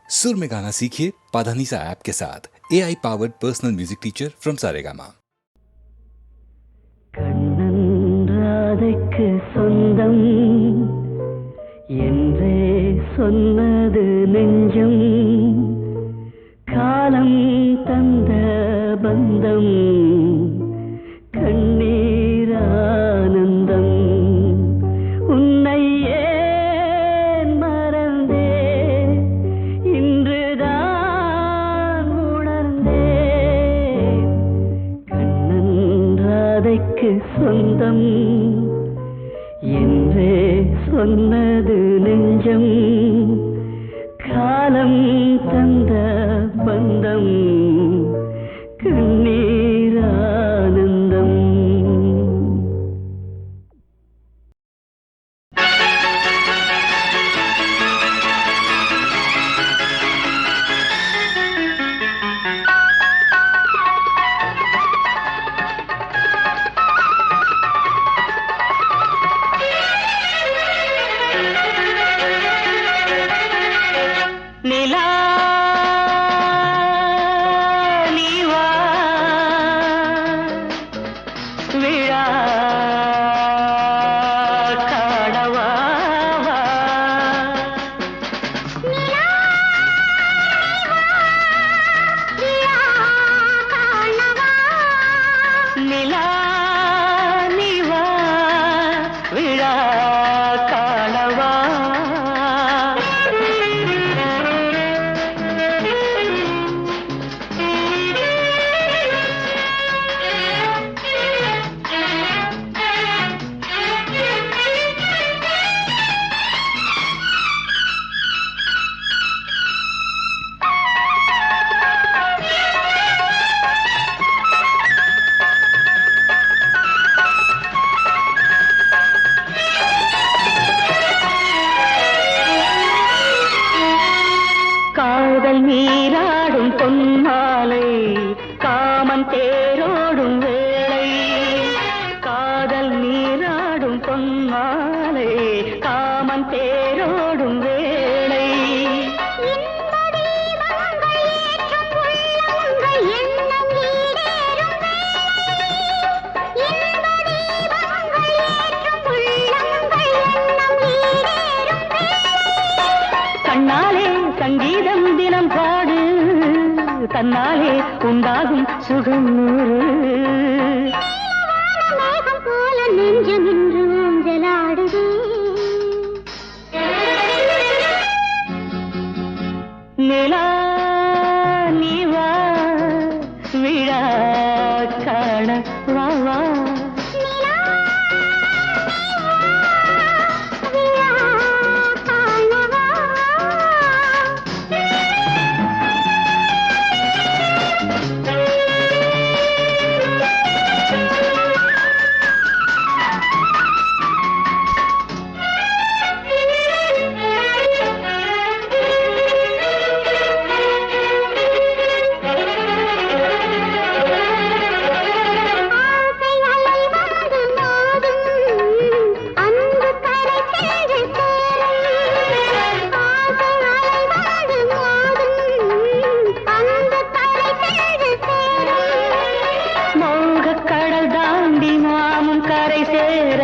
सुर में गाना सीखिए पाधानीसा ऐप के साथ AI powered personal music teacher from Saregama. கண்ணன்றாதைக்கு சொந்தம் என்றே சொன்னது நெஞ்சம், காலம் தந்த பந்தம் கண்ணீரானந்தம். உன்னை ஏன் மறந்தேன் இன்றுதான் உணர்ந்தேன். கண்ணன்றாதைக்கு சொந்தம் என்றே சொன்னது நெஞ்சம், காலம் தந்த பந்தம் கண்ணீரானந்தம். நிலா நீவா விழா காணவா. நிலா நீவா விழா காணவா. காதல் நீராடும் பொன்மாலை, காமன் தேரோடும் வேளை. காதல் நீராடும் பொன்மாலை, காமன் தேரோடும் வேளை. கண்ணாலே சங்கீதம் தினம் பாடு, தன்னாலே உண்டாகும் சுகம் நூறு. போல நெஞ்சம் இன்று ஊஞ்சலாடுது. நிலா நீவா விழா காண வா வா.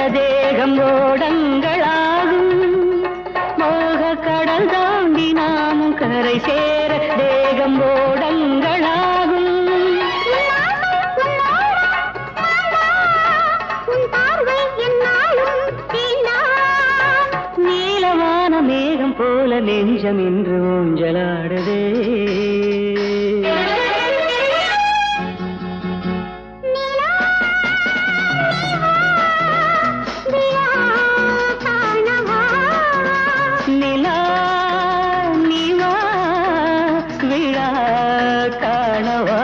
தேகம் ஓடங்களாகும் மோக கடல் தாண்டி நாமும் கரை சேர தேகம் ஓடங்களாகும். நீலவான மேகம் போல நெஞ்சம் இன்று ஊஞ்சலாடுதே. நிலா நீவா விழா காணவா.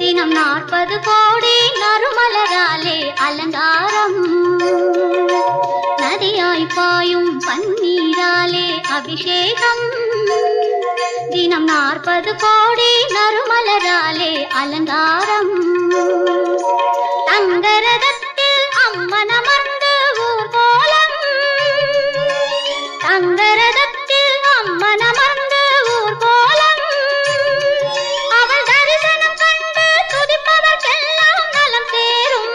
தினம் 40 கோடி நறுமலராலே அலங்காரம் நதியாய் பாயும் பன்னீராலே அபிஷேகம் தினம் 40 கோடி நறுமலராலே அலங்காரம் தங்கரதத்தில் அம்மனமர்ந்து ஊர்கோலம் தங்கரதத்தில் அம்மனமர்ந்து ஊர்கோலம் அவள் தரிசனம் கண்டு துதிப்பவர்க்கெல்லாம் நலம் சேரும்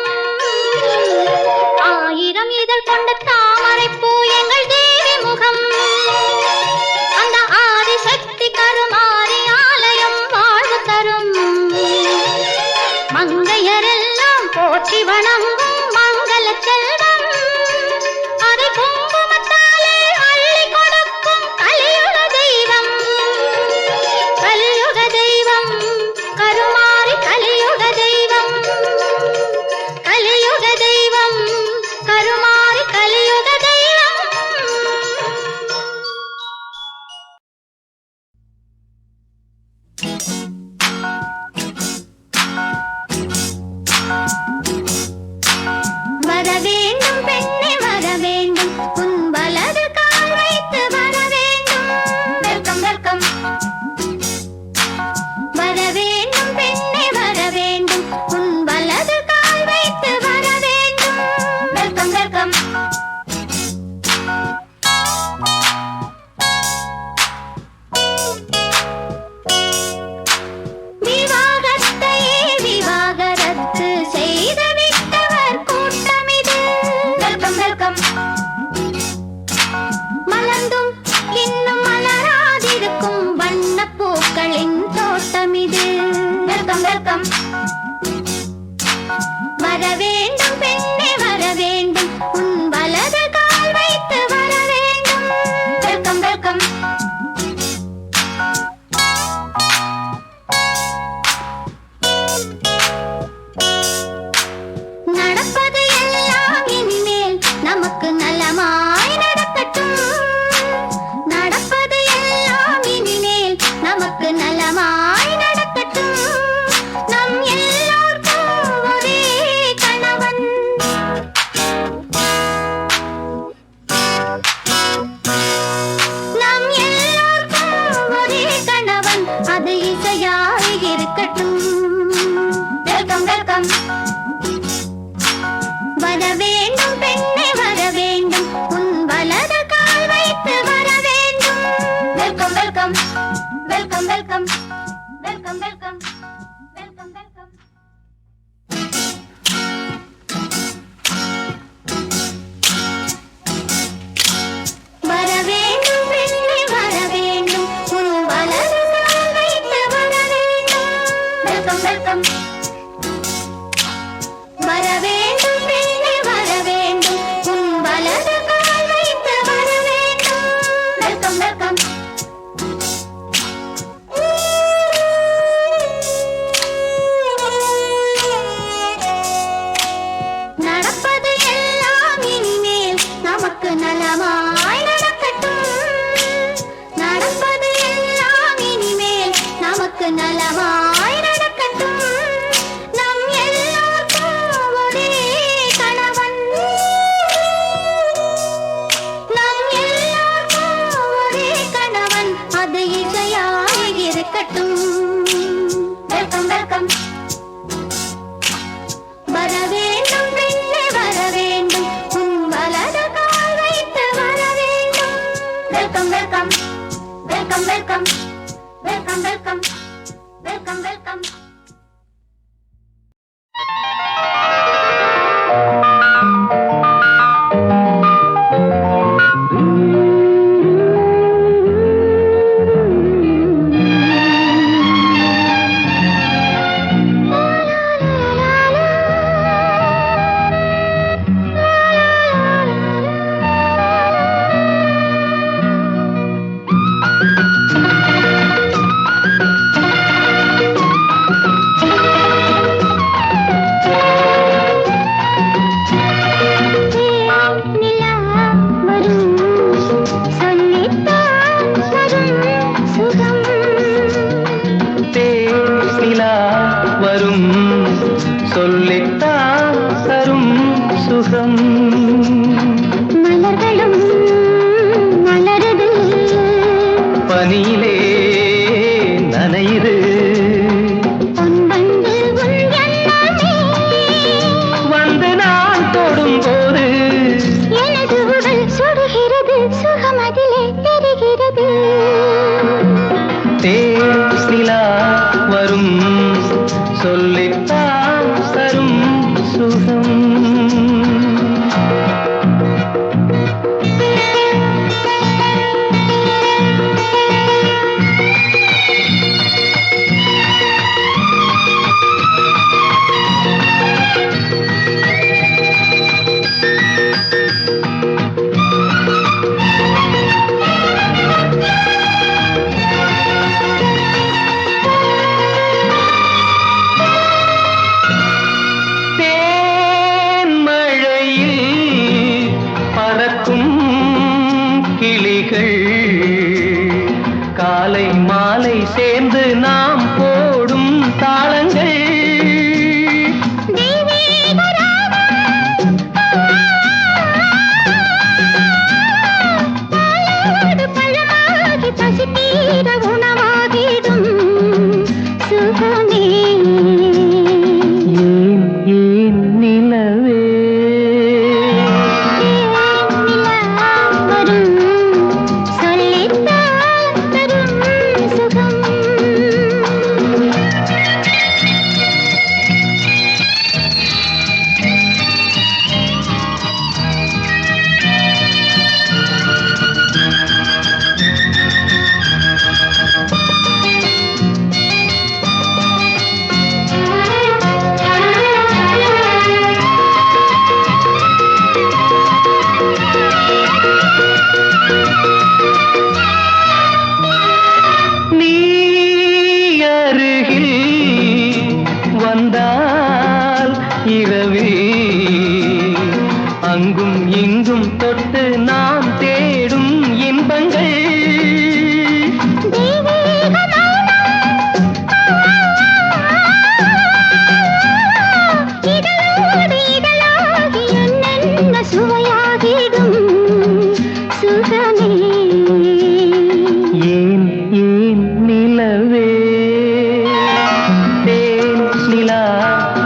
ஆயிரம் இதழ் கொண்ட தாமரைப்பூ எங்கள் தேவி முகம் அந்த ஆதிசக்தி கருமாரி ஆலயம் வாழ்வு தரும் மங்கையரெல்லாம் போற்றி வணங்கும் மங்கள செல்வம் அதை குங்குமத்தாலே அள்ளி கொடுக்கும் கலியுக தெய்வம் கருமாரி கலியுக தெய்வம் கருமாரி கலியுக தெய்வம் வர வேண்டும் பெண்ணே வர வேண்டும் உன் வலது கால் வைத்து வர வேண்டும் வெல்கம் வெல்கம் வர வேண்டும் பெண்ணே வர வேண்டும் உன் வலது கால் வைத்து வர வேண்டும் வெல்கம் வெல்கம் விவாகத்தையே விவாகரத்து செய்து விட்டவர் கூட்டம் இது வெல்கம் வெல்கம் மலர்ந்தும் இன்னும் மலராதிருக்கும் வண்ணப் பூக்களின் தோட்டம் இது வெல்கம் வெல்கம் வர வேண்டும் பெண்ணே வர வேண்டும் உன் வலது கால் வைத்து வர வேண்டும் வெல்கம் வெல்கம் நடப்பது எல்லாம் இனிமேல் நமக்கு நலமாய் நடக்கட்டும் நடப்பது எல்லாம் இனிமேல் நமக்கு நலமாய் நடக்கட்டும் நம் எல்லோர்க்கும் ஒரே கணவன் நம் எல்லோர்க்கும் ஒரே கணவன் அது இசையாய் இருக்கட்டும் வெல்கம் வெல்கம் வர வேண்டும் பெண்ணே வர வேண்டும் உன் வலது கால் வைத்து வர வேண்டும் welcome welcome welcome welcome welcome welcome welcome welcome வர வேண்டும் பெண்ணே வர வேண்டும் உன் வலது கால் வைத்து வர வேண்டும் வெல்கம் வெல்கம் வர வேண்டும் பெண்ணே வர வேண்டும் உன் வலது கால் வைத்து வர வேண்டும் வெல்கம் வெல்கம் நடப்பது எல்லாம் இனிமேல் நமக்கு நலமாய் நடக்கட்டும் நடப்பது எல்லாம் இனிமேல் நமக்கு நலமாய் நடக்கட்டும் நம் எல்லோர்க்கும் ஒரே கணவன் நம் எல்லோர்க்கும் ஒரே கணவன் அது இசையாய் இருக்கட்டும் வெல்கம் வெல்கம் வர வேண்டும் பெண்ணே வர வேண்டும் உன் வலது கால் வைத்து வர வேண்டும் welcome welcome welcome welcome welcome welcome welcome welcome வரும் சொல்லித்தான் தரும் சுகம். மலர்களும் மலருது பனியிலே நனையுது பொன்பந்து உன் எண்ணமே வந்து நான் தொடும்போது எனது உடல் சுடுகிறது சுகம் அதிலே தெரிகிறது. தேன் நிலா வரும் சொல்லித்தான் தரும் சுகம். காலை மாலை சேர்ந்து நாம் போடும் தாளங்கள் பழமாகி பசி தீர உணவாகிடும் சுகமே. ஏன் நிலவே வரும் சொல்லித்தான் தரும் சுகம். நீ அருகில் வந்தால் இரவில் அங்கும் இங்கும் தொட்டு நாம் தேடும் இன்பங்கள் இதழோடு இதழாகி என்னென்ன சுவையாகிடும் சுகமே. ஏன் நிலவே தேன் நிலா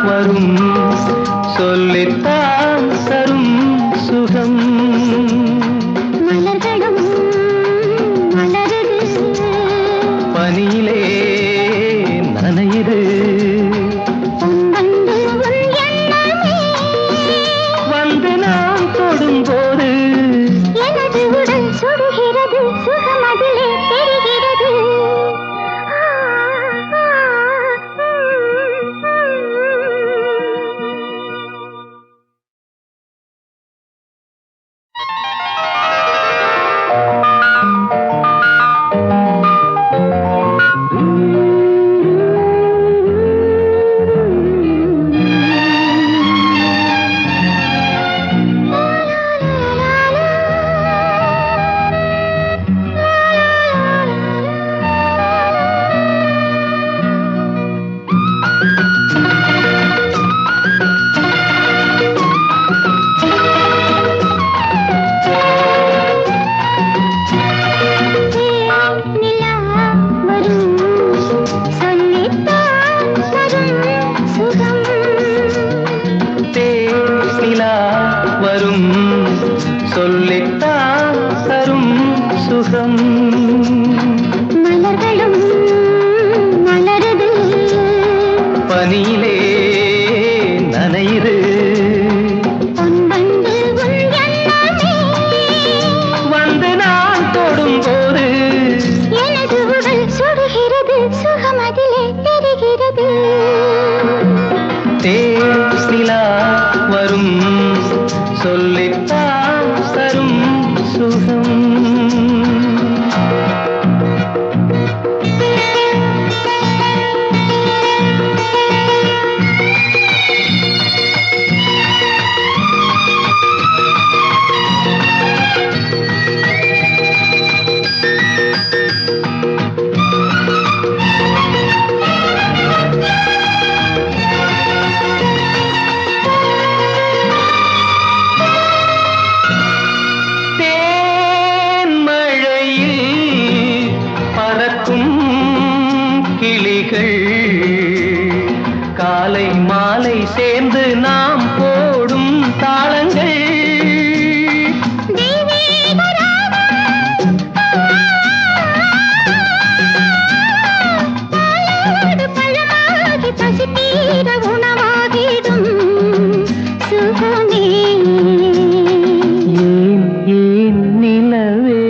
வரும் சொல்லித்தான் தரும் சுகம். மலர்களும் மலருது பனியிலே நனையுது பொன்பந்து உன் எண்ணமே வந்து நாம் தொடும்போது எனது உடல் சுடுகிறது சுகம் அதிலே தெரிகிறது. நிலா வரும் சொல்லித்தான் தரும் சுகம். தேன் நிலா வரும் சொல்லித்தான் தரும் சுகம். மலர்களும் மலருது பனியிலே நனையுது பொன்பந்து உன் எண்ணமே வந்து நான் தொடும்போது எனது உடல் சுடுகிறது சுகம் அதிலே தெரிகிறது. தேன் நிலா வரும் சொல்லித்தான் தரும் சுகம். மாலை சேர்ந்து நாம் போடும் தாளங்கள் உணவாகிடும் சுகமே ஏன் நிலவே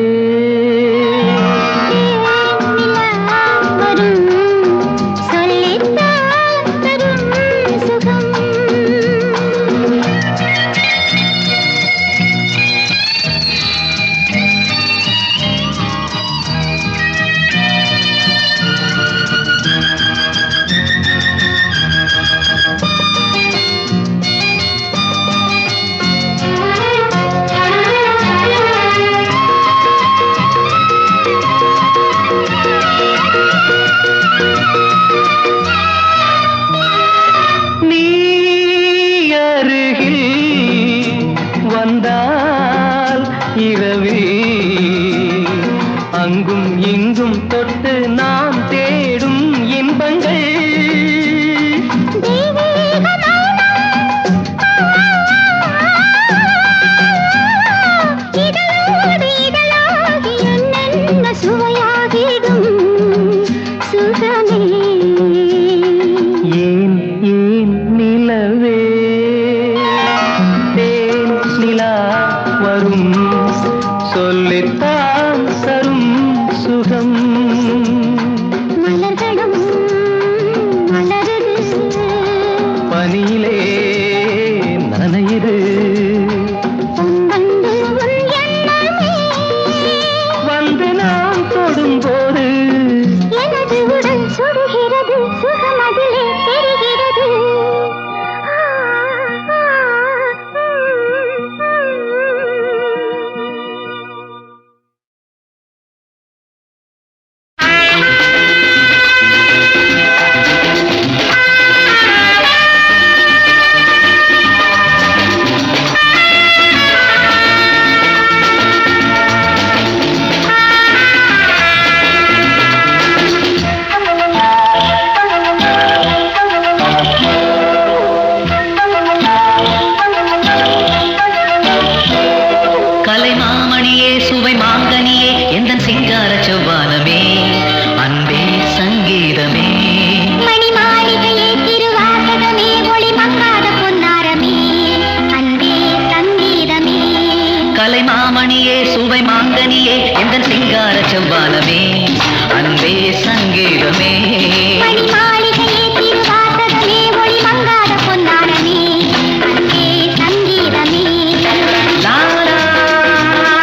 வரும் சொல்லித்தான் தரும் சுகம் நீ அருகில் வந்தால் இரவில் அங்கும் இங்கும் தொட்டு நாம் தேடும் இன்பங்கள் இதழோடு இதழாகி என்னென்ன சுவையாகிடும் சுகமே ஏன் நிலவே தேன் நிலா வரும் சொல்லித்தான் தரும் சுகம் மலர்களும் மலருது பனியிலே நனையுது பொன்வண்டு உன் எண்ணமே வந்து நாம் தொடும்போது எனது உடல் சுடுகிறது சுகம் அதிலே தெரிகிறது கலைமாமணியே சுவை மாங்கனியே எந்தன் சிங்கார செவ்வானமே அன்பே சங்கீதமே மணி மாளிகையே திருவாசகமே ஒளி மங்காத பொன்னாரமே அன்பே சங்கீதமே கலைமாமணியே சுவை மாங்கனியே எந்தன் சிங்கார செவ்வானமே அன்பே சங்கீதமே மணி மாளிகையே திருவாசகமே ஒளி மங்காத பொன்னாரமே அன்பே சங்கீதமே லா, லா, லா, லா.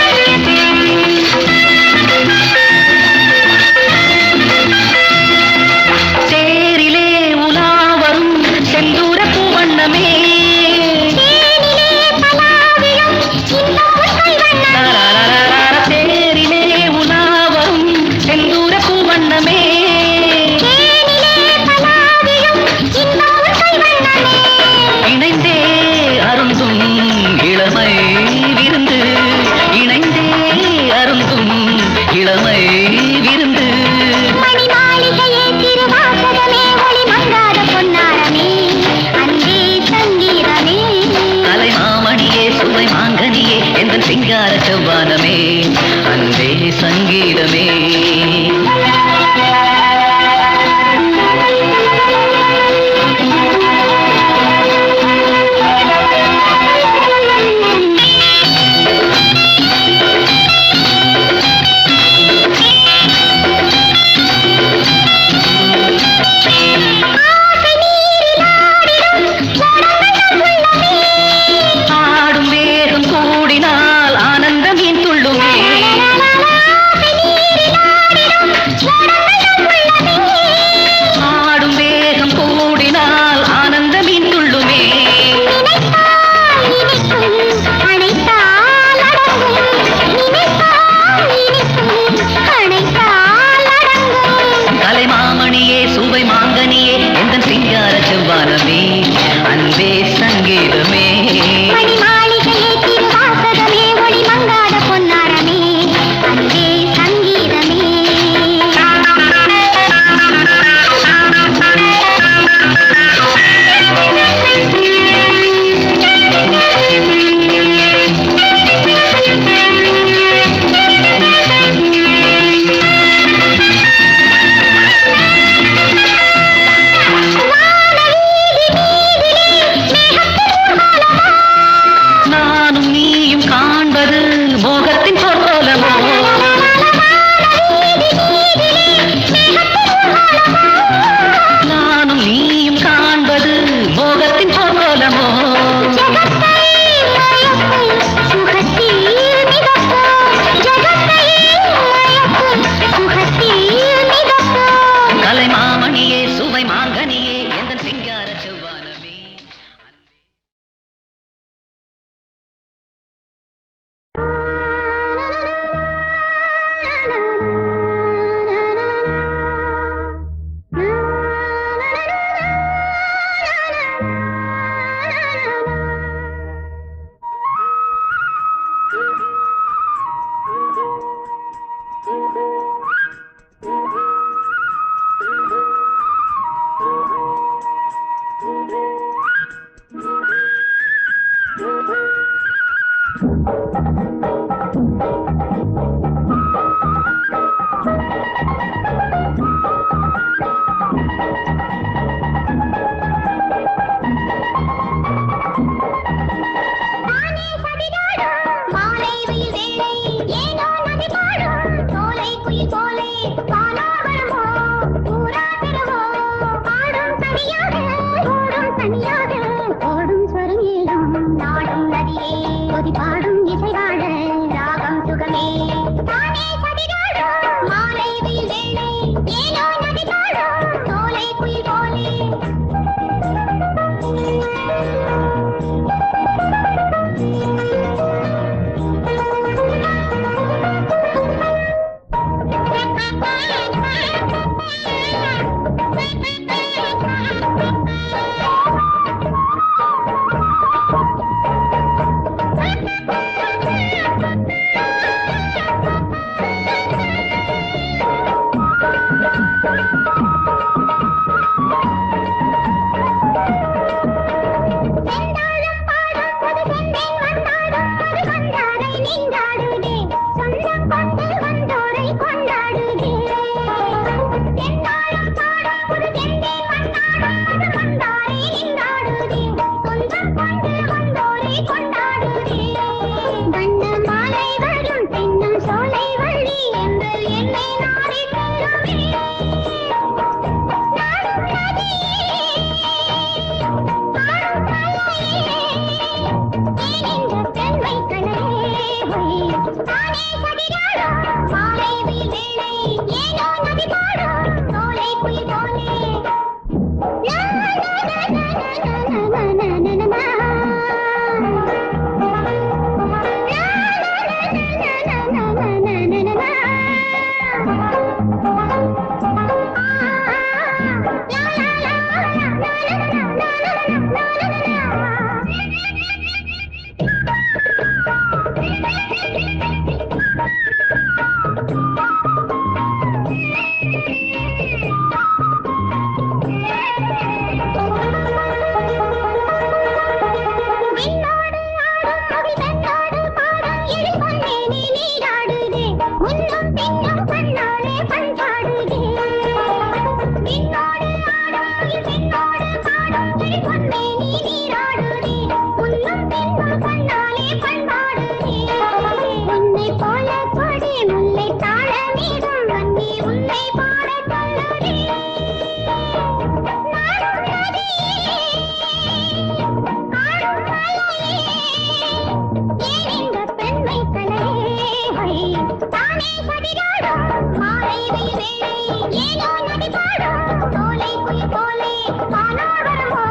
ஆ ஏனோ நதி பாடும் சோலை குயில் போலே லா லா லா லா லா லா லா லா ஏனோ நதி பாடும் சோலை குயில் போலே ஆனால் வரும்